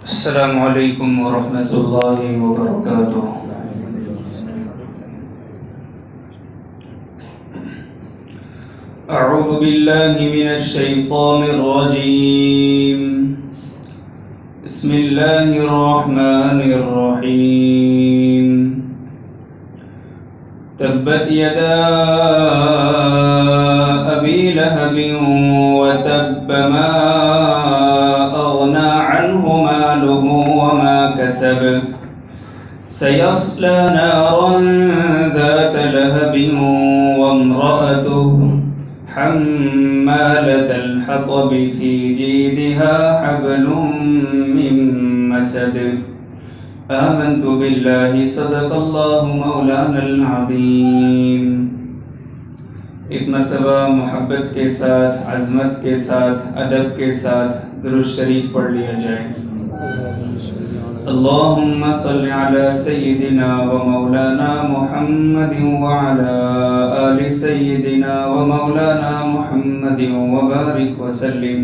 السلام علیکم ورحمۃ اللہ وبرکاتہ۔ اعوذ باللہ من الشیطان الرجیم، بسم اللہ الرحمن الرحیم۔ تبت یدا ابی لہب وتب ما اغنى عنه ماله وما كسب سيصلى نارا ذات لهب وامرأته حمالة الحطب في جيدها حبل من مسد۔ آمنت بالله صدق الله مولانا العظیم۔ ایک مرتبہ محبت کے ساتھ، عظمت کے ساتھ، ادب کے ساتھ درود شریف پڑھ لیا جائے۔ اللہم صل علی سیدنا و مولانا محمد وعلی آل سیدنا و مولانا محمد وبارک وسلم۔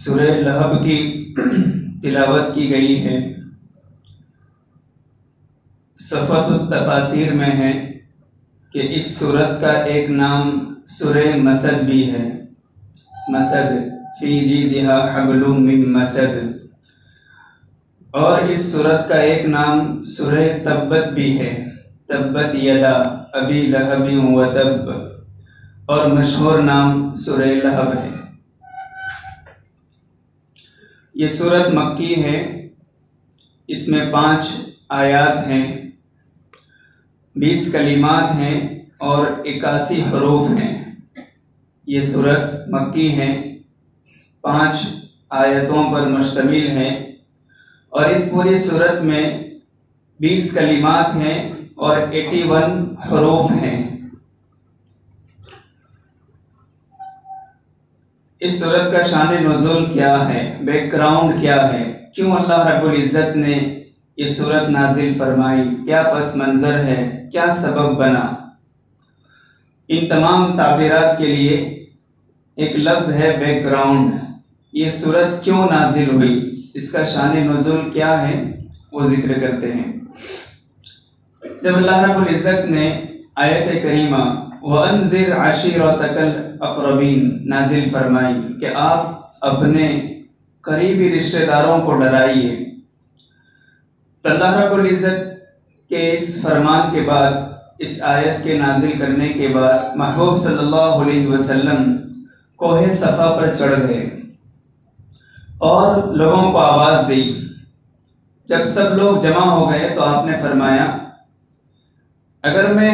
سورہ لہب کی تلاوت کی گئی ہے۔ صفحۃ التفاسیر میں ہے کہ اس سورت کا ایک نام سورہ مسد بھی ہے، مسد فی جیدہا حبل من مسد، اور اس سورت کا ایک نام سورہ تبت بھی ہے، تبت یدا ابی لہب وتب، اور مشہور نام سورہ لہب ہے۔ یہ سورت مکی ہے، اس میں 5 آیات ہیں، 20 کلمات ہیں اور 81 حروف ہیں۔ یہ سورت مکی ہے، 5 آیتوں پر مشتمل ہے، اور اس پوری سورت میں 20 کلمات ہیں اور 81 حروف ہیں۔ اس سورت کا شان نزول کیا ہے، بیک گراؤنڈ کیا ہے، کیوں اللہ رب العزت نے یہ سورت نازل فرمائی، کیا پس منظر ہے، کیا سبب بنا، ان تمام تعبیرات کے لیے ایک لفظ ہے بیک گراؤنڈ۔ یہ سورت کیوں نازل ہوئی، اس کا شان نزول کیا ہے، وہ ذکر کرتے ہیں۔ جب اللہ رب العزت نے آیت کریمہ وَأَنذِرْ عَشِيرَتَكَ الْأَقْرَبِينَ نازل فرمائی کہ آپ اپنے قریبی رشتہ داروں کو ڈرائیے، تو اللہ رب العزت کے اس فرمان کے بعد، اس آیت کے نازل کرنے کے بعد، محبوب صلی اللہ علیہ وسلم کوہ صفا پر چڑھ گئے اور لوگوں کو آواز دی۔ جب سب لوگ جمع ہو گئے تو آپ نے فرمایا، اگر میں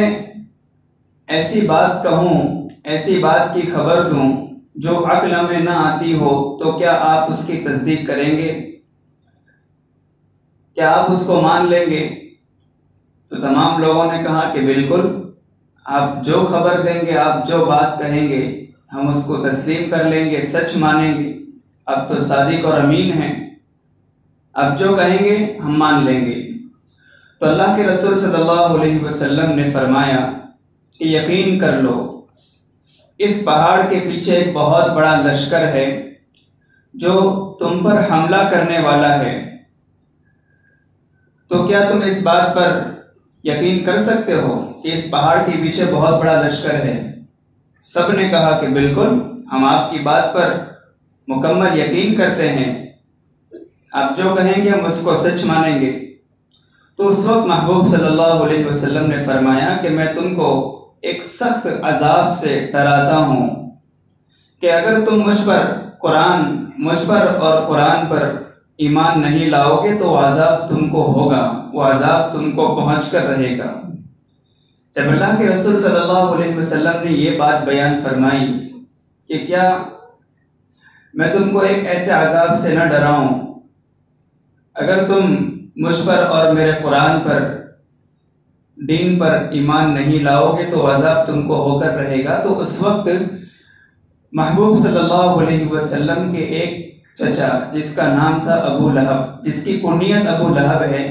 ایسی بات کہوں، ایسی بات کی خبر دوں جو عقل میں نہ آتی ہو، تو کیا آپ اس کی تصدیق کریں گے؟ کیا آپ اس کو مان لیں گے؟ تو تمام لوگوں نے کہا کہ بالکل، آپ جو خبر دیں گے، آپ جو بات کہیں گے، ہم اس کو تسلیم کر لیں گے، سچ مانیں گے۔ اب تو صادق اور امین ہیں، اب جو کہیں گے ہم مان لیں گے۔ تو اللہ کے رسول صلی اللہ علیہ وسلم نے فرمایا کہ یقین کر لو، اس پہاڑ کے پیچھے ایک بہت بڑا لشکر ہے جو تم پر حملہ کرنے والا ہے، تو کیا تم اس بات پر یقین کر سکتے ہو کہ اس پہاڑ کے پیچھے بہت بڑا لشکر ہے؟ سب نے کہا کہ بالکل، ہم آپ کی بات پر مکمل یقین کرتے ہیں، آپ جو کہیں گے ہم اس کو سچ مانیں گے۔ تو اس وقت محبوب صلی اللہ علیہ وسلم نے فرمایا کہ میں تم کو ایک سخت عذاب سے ڈراتا ہوں کہ اگر تم مجھ پر اور قرآن پر ایمان نہیں لاؤ گے تو وہ عذاب تم کو ہوگا، وہ عذاب تم کو پہنچ کر رہے گا۔ جب اللہ کے رسول صلی اللہ علیہ وسلم نے یہ بات بیان فرمائی کہ کیا میں تم کو ایک ایسے عذاب سے نہ ڈراؤں، اگر تم مجھ پر اور میرے قرآن پر، دین پر ایمان نہیں لاؤ گے تو عذاب تم کو ہو کر رہے گا۔ تو اس وقت محبوب صلی اللہ علیہ وسلم کے ایک چچا جس کا نام تھا ابو لہب، جس کی کنیت ابو لہب ہے،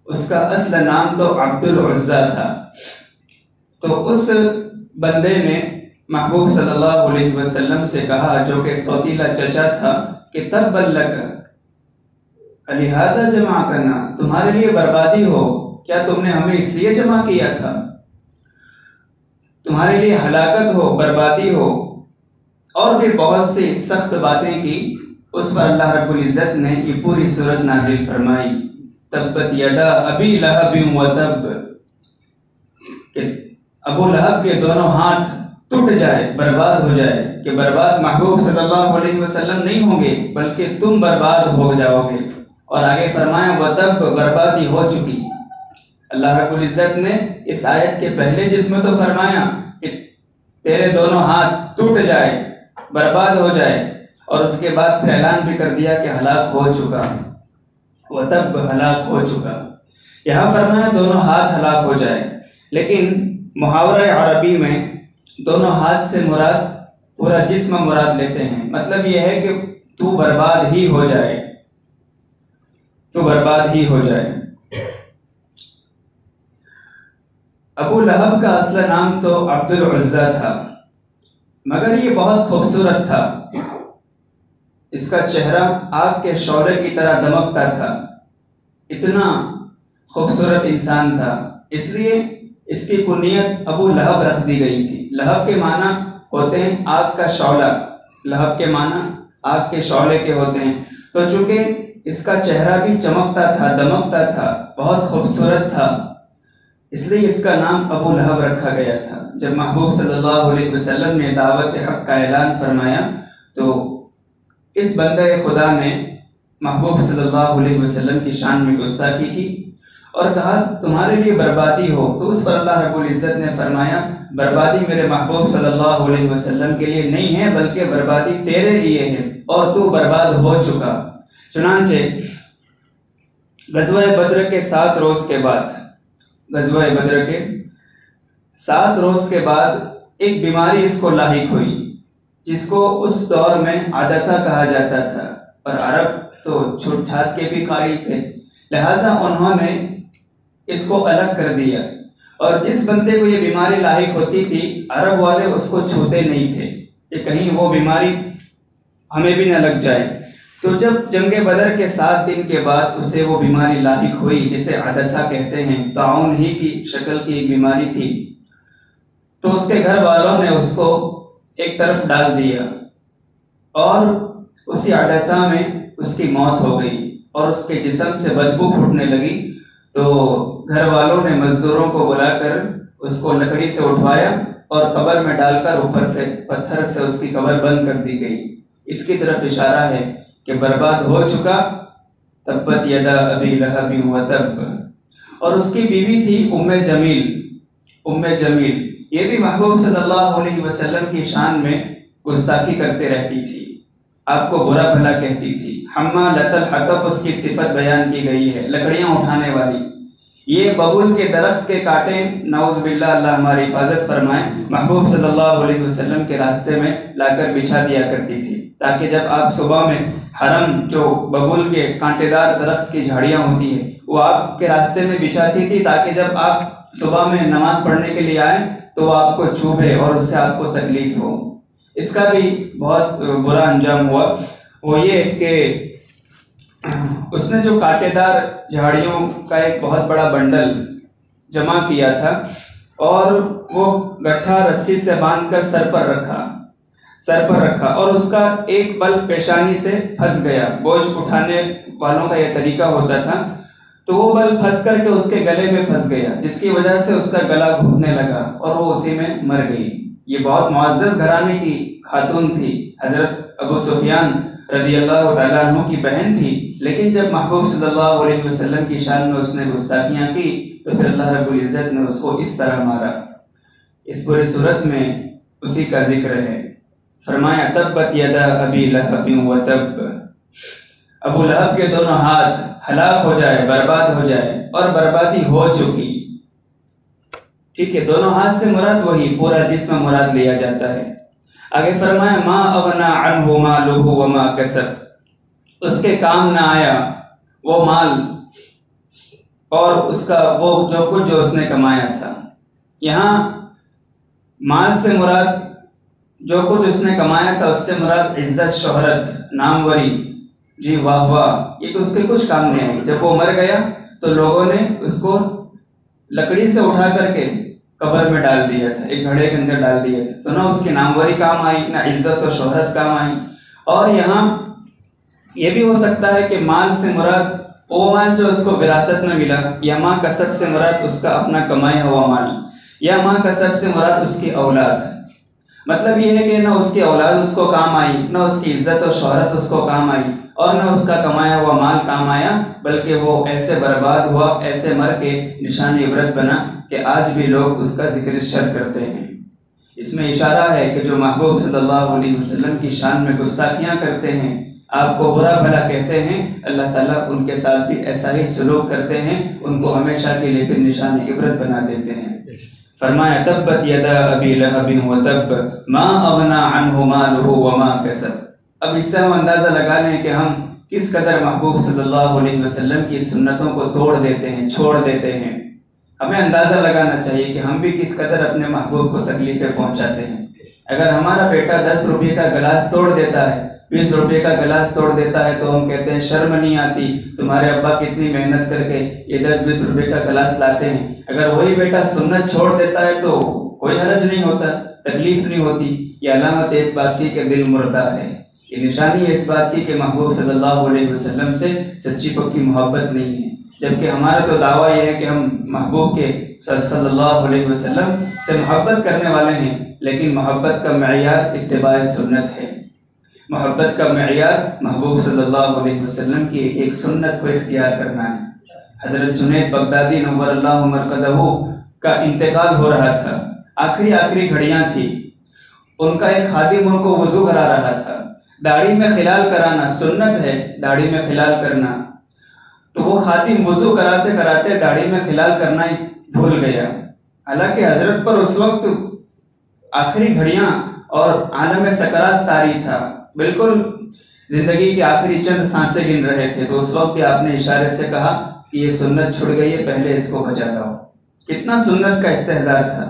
اس کا اصل نام تو عبد العزیٰ تھا۔ تو اس بندے نے محبوب صلی اللہ علیہ وسلم سے کہا، جو کہ سوتیلا چچا تھا، کہ تبا لک لہذا جمع کرنا، تمہارے لیے بربادی ہو، کیا تم نے ہمیں اس لیے جمع کیا تھا؟ تمہارے لیے ہلاکت ہو، بربادی ہو، اور بھی بہت سی سخت باتیں کی۔ اس پر اللہ رب العزت نے یہ پوری صورت نازل فرمائی، تبت یدا ابی لہب وتب، کہ ابو لہب کے دونوں ہاتھ ٹوٹ جائے، برباد ہو جائے، کہ برباد محبوب صلی اللہ علیہ وسلم نہیں ہوں گے بلکہ تم برباد ہو جاؤ گے۔ اور آگے فرمایا وتب، بربادی ہو چکی۔ اللہ رب العزت نے اس آیت کے پہلے جس میں تو فرمایا کہ تیرے دونوں ہاتھ ٹوٹ جائے، برباد ہو جائے، اور اس کے بعد پھر اعلان بھی کر دیا کہ ہلاک ہو چکا، وتب، ہلاک ہو چکا۔ یہاں فرمایا دونوں ہاتھ ہلاک ہو جائے، لیکن محاورہ عربی میں دونوں ہاتھ سے مراد پورا جسم مراد لیتے ہیں۔ مطلب یہ ہے کہ تو برباد ہی ہو جائے، تو برباد ہی ہو جائے۔ ابو لہب کا اصل نام تو عبد العزیٰ تھا، مگر یہ بہت خوبصورت تھا۔ اس کا چہرہ آگ کے شعلے کی طرح دمکتا تھا، اتنا خوبصورت انسان تھا، اس لیے اس کی کنیت ابو لہب رکھ دی گئی تھی۔ لہب کے معنی ہوتے ہیں آگ کا شعلہ، لہب کے معنی آگ کے شعلے کے ہوتے ہیں۔ تو چونکہ اس کا چہرہ بھی چمکتا تھا، دمکتا تھا، بہت خوبصورت تھا، اس لیے اس کا نام ابو لہب رکھا گیا تھا۔ جب محبوب صلی اللہ علیہ وسلم نے دعوت حق کا اعلان فرمایا تو اس بندہ خدا نے محبوب صلی اللہ علیہ وسلم کی شان میں گستاخی کی اور کہا تمہارے لیے بربادی ہو۔ تو اس پر اللہ رب العزت نے فرمایا بربادی میرے محبوب صلی اللہ علیہ وسلم کے لیے نہیں ہے بلکہ بربادی تیرے لیے ہے، اور تو برباد ہو چکا۔ چنانچہ غزوہ بدر کے 7 روز کے بعد، غزوہ بدر کے 7 روز کے بعد ایک بیماری اس کو لاحق ہوئی، جس کو اس دور میں عدسہ کہا جاتا تھا، اور عرب تو چھوٹ چھات کے بھی قائل تھے، لہٰذا انہوں نے اس کو الگ کر دیا، اور جس بندے کو یہ بیماری لاحق ہوتی تھی عرب والے اس کو چھوتے نہیں تھے کہ کہیں وہ بیماری ہمیں بھی نہ لگ جائے۔ تو جب جنگ بدر کے 7 دن کے بعد اسے وہ بیماری لاحق ہوئی، جسے عدسہ کہتے ہیں، طاعون ہی کی شکل کی ایک بیماری تھی، تو اس کے گھر والوں نے اس کو ایک طرف ڈال دیا، اور اسی عدسہ میں اس کی موت ہو گئی، اور اس کے جسم سے بدبو پھوٹنے لگی۔ تو گھر والوں نے مزدوروں کو بلا کر اس کو لکڑی سے اٹھوایا اور قبر میں ڈال کر اوپر سے پتھر سے اس کی قبر بند کر دی گئی۔ اس کی طرف اشارہ ہے کہ برباد ہو چکا، تبت یدا ابی لہب وتب۔ اور اس کی بیوی تھی ام جمیل، ام جمیل، یہ بھی محبوب صلی اللہ علیہ وسلم کی شان میں گستاخی کرتے رہتی تھی، آپ کو برا بھلا کہتی تھی۔ حمالۃ الحطب اس کی صفت بیان کی گئی ہے، لکڑیاں اٹھانے والی۔ یہ ببول کے درخت کے کانٹے، نعوذ باللہ، اللہ ہماری حفاظت فرمائے، محبوب صلی اللہ علیہ وسلم کے راستے میں لا کر بچھا دیا کرتی تھی، تاکہ جب آپ صبح میں حرم، جو ببول کے کانٹے دار درخت کی جھاڑیاں ہوتی ہیں، وہ آپ کے راستے میں بچھاتی تھی، تاکہ جب آپ صبح میں نماز پڑھنے کے لیے آئیں تو وہ آپ کو چبھے اور اس سے آپ کو تکلیف ہو۔ اس کا بھی بہت برا انجام ہوا، وہ یہ کہ اس نے جو کانٹے دار جھاڑیوں کا ایک بہت بڑا بنڈل جمع کیا تھا، اور وہ گٹھا رسی سے باندھ کر سر پر رکھا، اور اس کا ایک بل پیشانی سے پھنس گیا۔ بوجھ اٹھانے والوں کا یہ طریقہ ہوتا تھا، تو وہ بل پھنس کر کے اس کے گلے میں پھنس گیا، جس کی وجہ سے اس کا گلا گھٹنے لگا اور وہ اسی میں مر گئی۔ یہ بہت معزز گھرانے کی خاتون تھی، حضرت ابو سفیان رضی اللہ تعالیٰ عنہ کی بہن تھی، لیکن جب محبوب صلی اللہ علیہ وسلم کی شان میں اس نے گستاخیاں کی تو پھر اللہ رب العزت نے اس کو اس طرح مارا۔ اس پوری صورت میں اسی کا ذکر ہے، فرمایا تبت یدا ابی لہب وتب، ابو لہب کے دونوں ہاتھ ہلاک ہو جائے، برباد ہو جائے، اور بربادی ہو چکی۔ ٹھیک ہے، دونوں ہاتھ سے مراد وہی پورا جسم مراد لیا جاتا ہے۔ آگے فرمایا ما اغنى عنہ مالہ وما کسب، اس کے کام نہ آیا وہ مال اور اس کا وہ جو کچھ جو اس نے کمایا تھا۔ یہاں مال سے مراد جو کچھ اس نے کمایا تھا اس سے مراد عزت، شہرت، ناموری، جی واہ واہ، یہ اس کے کچھ کام نہیں آئی۔ جب وہ مر گیا تو لوگوں نے اس کو لکڑی سے اٹھا کر کے قبر میں ڈال دیا تھا، ایک گھڑے کے اندر ڈال دیا تھا، تو نہ اس کی ناموری کام آئی، نہ عزت و شہرت کام آئی۔ اور یہاں یہ بھی ہو سکتا ہے کہ مال سے مراد وہ مال جو اس کو وراثت میں ملا، یا ماں کسب سے مراد اس کا اپنا کمایا ہوا مال، یا ماں کسب سے مراد اس کی اولاد۔ مطلب یہ ہے کہ نہ اس کی اولاد اس کو کام آئی، نہ اس کی عزت و شہرت اس کو کام آئی، اور نہ اس کا کمایا ہوا مال کام آیا، بلکہ وہ ایسے برباد ہوا، ایسے مر کے نشان عبرت بنا کہ آج بھی لوگ اس کا ذکر شر کرتے ہیں۔ اس میں اشارہ ہے کہ جو محبوب صلی اللہ علیہ وسلم کی شان میں گستاخیاں کرتے ہیں، آپ کو برا بھلا کہتے ہیں، اللہ تعالیٰ ان کے ساتھ بھی ایسا ہی سلوک کرتے ہیں، ان کو ہمیشہ کے لیے پھر نشان عبرت بنا دیتے ہیں۔ فرمایا تبت یدا ابی لہب وتب ما اغنی عنہ مالہ وما کسب۔ اب اس سے ہم اندازہ لگا لیں کہ ہم کس قدر محبوب صلی اللہ علیہ وسلم کی سنتوں کو توڑ دیتے ہیں، چھوڑ دیتے ہیں۔ ہمیں اندازہ لگانا چاہیے کہ ہم بھی کس قدر اپنے محبوب کو تکلیفیں پہنچاتے ہیں۔ اگر ہمارا بیٹا 10 روپے کا گلاس توڑ دیتا ہے، 20 روپے کا گلاس توڑ دیتا ہے، تو ہم کہتے ہیں شرم نہیں آتی، تمہارے ابا کتنی محنت کر کے یہ 10-20 روپے کا گلاس لاتے ہیں۔ اگر وہی بیٹا سنت چھوڑ دیتا ہے تو کوئی حرج نہیں ہوتا، تکلیف نہیں ہوتی۔ یہ علامت اس بات کی کہ دل مردہ ہے، یہ نشانی ہے اس بات کی کہ محبوب صلی اللہ علیہ وسلم سے سچی پکی محبت نہیں ہے۔ جبکہ ہمارا تو دعویٰ یہ ہے کہ ہم محبوب کے صلی اللہ علیہ وسلم سے محبت کرنے والے ہیں، لیکن محبت کا معیار اتباع سنت ہے۔ محبت کا معیار محبوب صلی اللہ علیہ وسلم کی ایک سنت کو اختیار کرنا ہے۔ حضرت جنید بغدادی نور اللہ مرقدہ کا انتقال ہو رہا تھا، آخری گھڑیاں تھی، ان کا ایک خادم ان کو وضو کرا رہا تھا۔ داڑھی میں خلال کرانا سنت ہے، داڑھی میں خلال کرنا، تو وہ خادم وضو کراتے کراتے داڑھی میں خلال کرنا ہی بھول گیا، حالانکہ حضرت پر اس وقت آخری گھڑیاں اور عالم سکرات طاری تھا، بالکل زندگی کے آخری چند سانسیں گن رہے تھے۔ تو اس وقت بھی آپ نے اشارے سے کہا کہ یہ سنت چھڑ گئی ہے، پہلے اس کو بچا لاؤ۔ کتنا سنت کا استحضار تھا،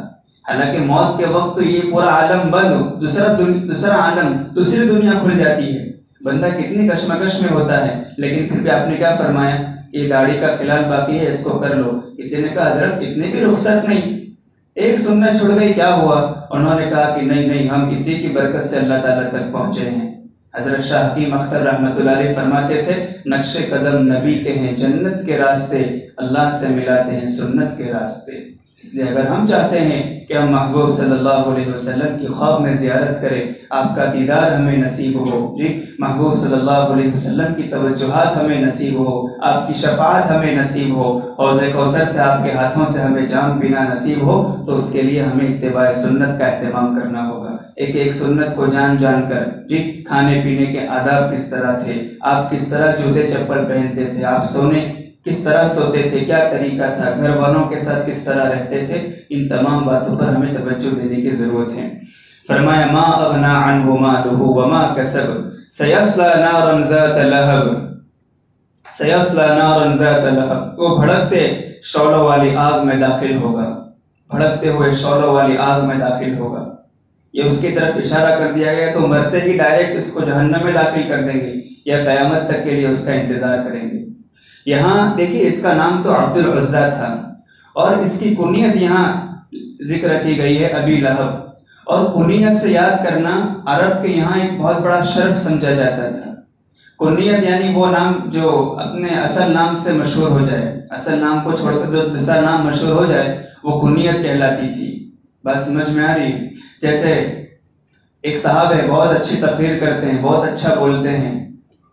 حالانکہ موت کے وقت تو یہ پورا عالم بند، دوسرا عالم، دوسری دنیا کھل جاتی ہے، بندہ کتنی کشمکش میں ہوتا ہے، لیکن پھر بھی آپ نے کیا فرمایا کہ یہ داڑھی کا خلال باقی ہے، اس کو کر لو۔ کسی نے کہا حضرت اتنی بھی رخصت نہیں، ایک سنت چھوڑ گئی کیا ہوا؟ انہوں نے کہا کہ نہیں ہم اسی کی برکت سے اللہ تعالیٰ تک پہنچے ہیں۔ حضرت شاہ حکیم اختر رحمۃ اللہ علیہ فرماتے تھے نقش قدم نبی کے ہیں جنت کے راستے، اللہ سے ملاتے ہیں سنت کے راستے۔ اس لیے اگر ہم چاہتے ہیں کہ ہم محبوب صلی اللہ علیہ وسلم کی خواب میں زیارت کریں، آپ کا دیدار ہمیں نصیب ہو، جی محبوب صلی اللہ علیہ وسلم کی توجہات ہمیں نصیب ہو، آپ کی شفاعت ہمیں نصیب ہو، حوض کوثر سے آپ کے ہاتھوں سے ہمیں جام پینا نصیب ہو، تو اس کے لیے ہمیں اتباع سنت کا اہتمام کرنا ہوگا۔ ایک سنت کو جان کر، جی کھانے پینے کے آداب کس طرح تھے، آپ کس طرح جوتے چپل پہنتے تھے، آپ سونے کس طرح سوتے تھے، کیا طریقہ تھا، گھر والوں کے ساتھ کس طرح رہتے تھے، ان تمام باتوں پر ہمیں توجہ دینے کی ضرورت ہے۔ فرمایا ما اغنی عنہ مالہ وما کسب سیصلی نارا ذات لہب، سیصلی نارا ذات لہب، وہ بھڑکتے شعلوں والی آگ میں داخل ہوگا، بھڑکتے ہوئے شعلوں والی آگ میں داخل ہوگا۔ یہ اس کی طرف اشارہ کر دیا گیا، تو مرتے ہی ڈائریکٹ اس کو جہنم میں داخل کر دیں گے یا قیامت تک کے لیے اس کا انتظار کریں گے۔ یہاں دیکھیے اس کا نام تو عبد العزیٰ تھا، اور اس کی کنیت یہاں ذکر کی گئی ہے ابی لہب، اور کنیت سے یاد کرنا عرب کے یہاں ایک بہت بڑا شرف سمجھا جاتا تھا۔ کنیت یعنی وہ نام جو اپنے اصل نام سے مشہور ہو جائے، اصل نام کو چھوڑ کر دوسرا نام مشہور ہو جائے، وہ کنیت کہلاتی تھی۔ بات سمجھ میں آ رہی؟ جیسے ایک صاحب ہے، بہت اچھی تقریر کرتے ہیں، بہت اچھا بولتے ہیں،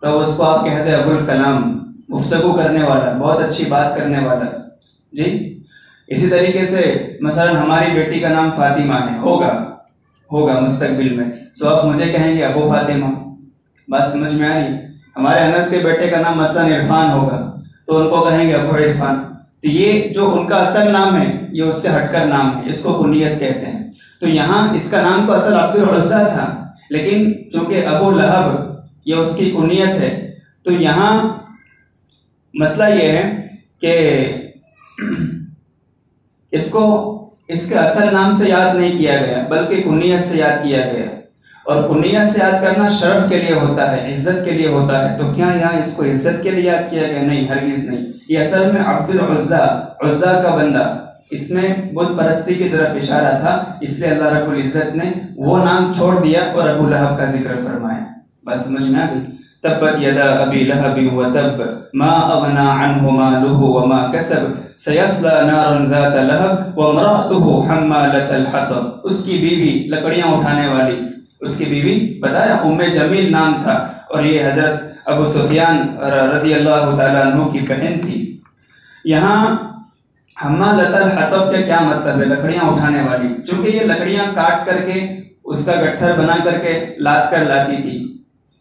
تو اس کو آپ کہتے ہیں ابوالکلام، گفتگو کرنے والا، بہت اچھی بات کرنے والا، جی۔ اسی طریقے سے مثلا ہماری بیٹی کا نام فاطمہ ہے، ہوگا مستقبل میں، تو آپ مجھے کہیں گے ابو فاطمہ۔ بات سمجھ میں آئی؟ ہمارے انس کے بیٹے کا نام مثلا عرفان ہوگا، تو ان کو کہیں گے ابو عرفان۔ تو یہ جو ان کا اصل نام ہے یہ اس سے ہٹ کر نام ہے، اس کو کنیت کہتے ہیں۔ تو یہاں اس کا نام تو اصل عبد العزیٰ تھا، لیکن چونکہ ابو لہب یہ اس کی کنیت ہے، تو یہاں مسئلہ یہ ہے کہ اس کو اس کے اصل نام سے یاد نہیں کیا گیا، بلکہ کنیت سے یاد کیا گیا۔ اور کنیت سے یاد کرنا شرف کے لیے ہوتا ہے، عزت کے لیے ہوتا ہے، تو کیا یہاں اس کو عزت کے لیے یاد کیا گیا؟ نہیں، ہرگز نہیں۔ یہ اصل میں عبد العزا، عزا کا بندہ، اس میں بت پرستی کی طرف اشارہ تھا، اس لیے اللہ رب العزت نے وہ نام چھوڑ دیا اور ابو لہب کا ذکر فرمایا۔ بات سمجھ میں آ گئی؟ تبت یدا ابی لہب وتب ما اغنى عنه ماله وما كسب سيصلى نارا ذات لہب وامرأته حمالة الحطب۔ اس کی بیوی لکڑیاں اٹھانے والی، اس کی بیوی بتایا ام جمیل نام تھا، اور یہ حضرت ابو سفیان رضی اللہ تعالیٰ عنہ کی بہن تھی۔ یہاں حمالۃ الحطب کا کیا مطلب ہے؟ لکڑیاں اٹھانے والی، چونکہ یہ لکڑیاں کاٹ کر کے اس کا گٹھر بنا کر کے لاد کر لاتی تھی،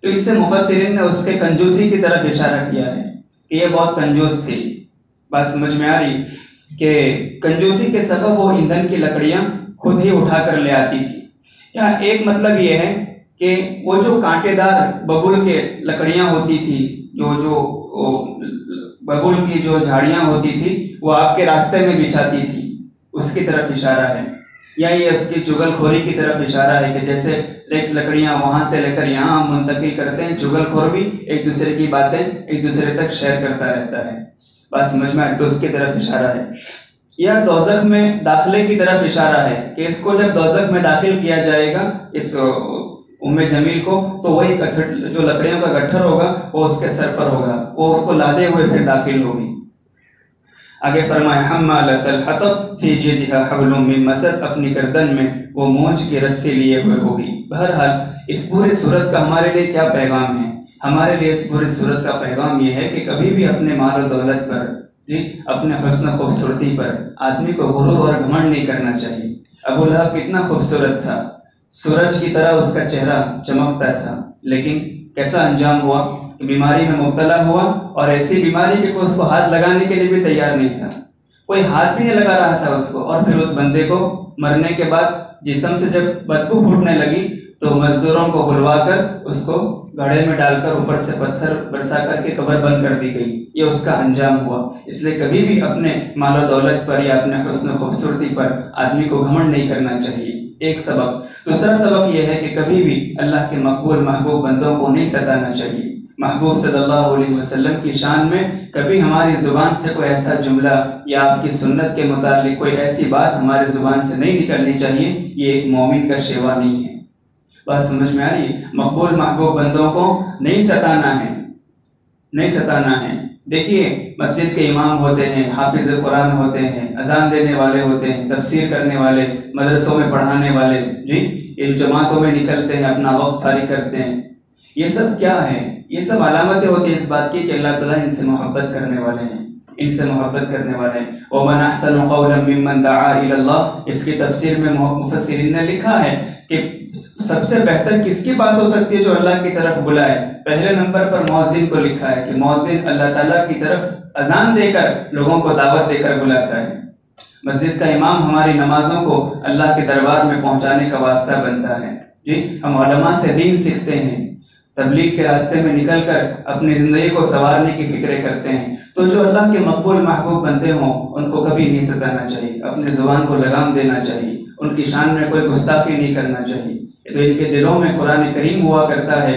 تو اس سے مفسرین نے اس کے کنجوسی کی طرف اشارہ کیا ہے کہ یہ بہت کنجوس تھی۔ بات سمجھ میں آ رہی کہ کنجوسی کے سبب وہ ایندھن کی لکڑیاں خود ہی اٹھا کر لے آتی تھی۔ یہاں ایک مطلب یہ ہے کہ وہ جو کانٹے دار ببول کے لکڑیاں ہوتی تھی، جو ببول کی جو جھاڑیاں ہوتی تھی، وہ آپ کے راستے میں بچھاتی تھی، اس کی طرف اشارہ ہے، یا یہ اس کی چگل خوری کی طرف اشارہ ہے کہ جیسے لکڑیاں وہاں سے لے کر یہاں منتقل کرتے ہیں، چگل خور بھی ایک دوسرے کی باتیں ایک دوسرے تک شیئر کرتا رہتا ہے۔ بات سمجھ میں آئے تو اس کی طرف اشارہ ہے۔ یہ دوزخ میں داخلے کی طرف اشارہ ہے کہ اس کو جب دوزخ میں داخل کیا جائے گا اس ام جمیل کو، تو وہی جو لکڑیوں کا گٹھر ہوگا وہ اس کے سر پر ہوگا، وہ اس کو لادے ہوئے پھر داخل ہوگی۔ آگے فرمائے حمالۃ الحطب فی جیدها حبل من مسد، اپنی گردن میں وہ مونج کی رسی لیے ہوئے ہوگی۔ بہرحال اس پوری صورت کا ہمارے لیے کیا پیغام ہے؟ ہمارے لیے اس پوری صورت کا پیغام یہ ہے کہ کبھی بھی اپنے مال و دولت پر، اپنے حسن و خوبصورتی پر آدمی کو غرور اور گھمنڈ نہیں کرنا چاہیے۔ ابو لہب کتنا خوبصورت تھا، سورج کی طرح اس کا چہرہ چمکتا تھا، لیکن کیسا انجام ہوا؟ بیماری میں مبتلا ہوا، اور ایسی بیماری کہ کوئی اس کو ہاتھ لگانے کے لیے بھی تیار نہیں تھا، کوئی ہاتھ بھی نہیں لگا رہا تھا اس کو۔ اور پھر اس بندے کو مرنے کے بعد جسم سے جب بدبو پھوٹنے لگی تو مزدوروں کو بلوا کر اس کو گھڑے میں ڈال کر اوپر سے پتھر برسا کر کے قبر بند کر دی گئی۔ یہ اس کا انجام ہوا۔ اس لیے کبھی بھی اپنے مال و دولت پر یا اپنے حسن و خوبصورتی پر آدمی کو گھمنڈ نہیں کرنا چاہیے، ایک سبب۔ دوسرا سبب یہ ہے کہ کبھی بھی اللہ کے مقبول محبوب بندوں کو نہیں ستانا چاہیے۔ محبوب صلی اللہ علیہ وسلم کی شان میں کبھی ہماری زبان سے کوئی ایسا جملہ یا آپ کی سنت کے متعلق کوئی ایسی بات ہمارے زبان سے نہیں نکلنی چاہیے، یہ ایک مومن کا شیوا نہیں ہے۔ بات سمجھ میں آ رہی ہے؟ مقبول محبوب بندوں کو نہیں ستانا ہے، نہیں ستانا ہے۔ دیکھیے مسجد کے امام ہوتے ہیں، حافظ قرآن ہوتے ہیں، اذان دینے والے ہوتے ہیں، تفسیر کرنے والے، مدرسوں میں پڑھانے والے، یہ جماعتوں میں نکلتے ہیں، اپنا وقت فارغ کرتے ہیں، یہ سب کیا ہے؟ یہ سب علامتیں ہوتی ہیں اس بات کی کہ اللہ تعالیٰ ان سے محبت کرنے والے ہیں، ان سے محبت کرنے والے ہیں۔ وَمَنْ أَحْسَنُ قَوْلًا مِّمَّنْ دَعَا إِلَى اللَّهِ، اس کی تفسیر میں مفسرین نے لکھا ہے کہ سب سے بہتر کس کی بات ہو سکتی ہے؟ جو اللہ کی طرف بلائے۔ پہلے نمبر پر مؤذن کو لکھا ہے کہ مؤذن اللہ تعالیٰ کی طرف اذان دے کر لوگوں کو دعوت دے کر بلاتا ہے۔ مسجد کا امام ہماری نمازوں کو اللہ کے دربار میں پہنچانے کا واسطہ بنتا ہے۔ ہم علماء سے دین سیکھتے ہیں، تبلیغ کے راستے میں نکل کر اپنی زندگی کو سنوارنے کی فکریں کرتے ہیں۔ تو جو اللہ کے مقبول محبوب بندے ہوں ان کو کبھی نہیں ستانا چاہیے، اپنے زبان کو لگام دینا چاہیے، ان کی شان میں کوئی گستاخی نہیں کرنا چاہیے۔ تو ان کے دلوں میں قرآن کریم ہوا کرتا ہے،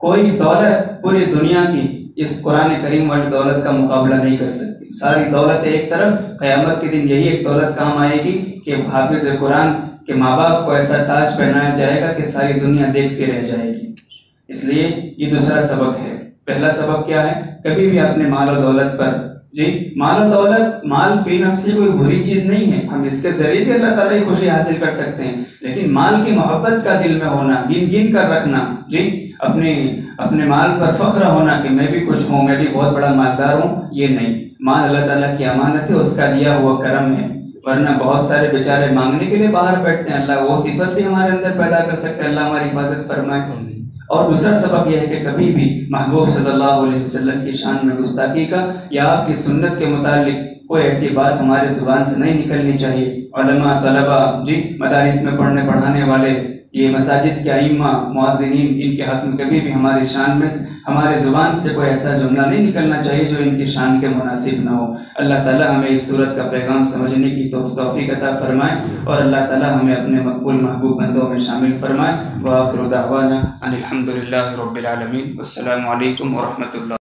کوئی دولت پوری دنیا کی اس قرآن کریم والی دولت کا مقابلہ نہیں کر سکتی۔ ساری دولت ایک طرف، قیامت کے دن یہی ایک دولت کام آئے گی کہ حافظ قرآن کے ماں باپ کو ایسا تاج پہنایا جائے گا کہ ساری دنیا دیکھتی رہ جائے گی۔ اس لیے یہ دوسرا سبق ہے۔ پہلا سبق کیا ہے؟ کبھی بھی اپنے مال و دولت پر، مال و دولت، مال فی نفسی کوئی بری چیز نہیں ہے، ہم اس کے ذریعے بھی اللہ تعالیٰ کی خوشی حاصل کر سکتے ہیں، لیکن مال کی محبت کا دل میں ہونا، گن گن کر رکھنا، اپنے مال پر فخر ہونا کہ میں بھی کچھ ہوں، میں بھی بہت بڑا مالدار ہوں، یہ نہیں۔ مال اللہ تعالیٰ کی امانت ہے، اس کا دیا ہوا کرم ہے، ورنہ بہت سارے بیچارے مانگنے کے لیے باہر بیٹھتے ہیں۔ اللہ وہ صفت بھی ہمارے اندر پیدا کر سکتے ہیں، اللہ ہماری حفاظت فرمائے۔ اور دوسرا سبق یہ ہے کہ کبھی بھی محبوب صلی اللہ علیہ وسلم کی شان میں گستاخی کا یا آپ کی سنت کے متعلق کوئی ایسی بات ہمارے زبان سے نہیں نکلنی چاہیے۔ علماء، طلباء، مدارس میں پڑھنے پڑھانے والے، یہ مساجد کے ائمہ، مؤذنین، ان کے حق میں کبھی بھی ہماری شان میں ہمارے زبان سے کوئی ایسا جملہ نہیں نکلنا چاہیے جو ان کی شان کے مناسب نہ ہو۔ اللہ تعالی ہمیں اس صورت کا پیغام سمجھنے کی توفیق عطا فرمائے، اور اللہ تعالی ہمیں اپنے مقبول محبوب بندوں میں شامل فرمائے۔ وآخر دعوانا ان الحمد للہ رب العالمین۔ السلام علیکم ورحمۃ اللہ۔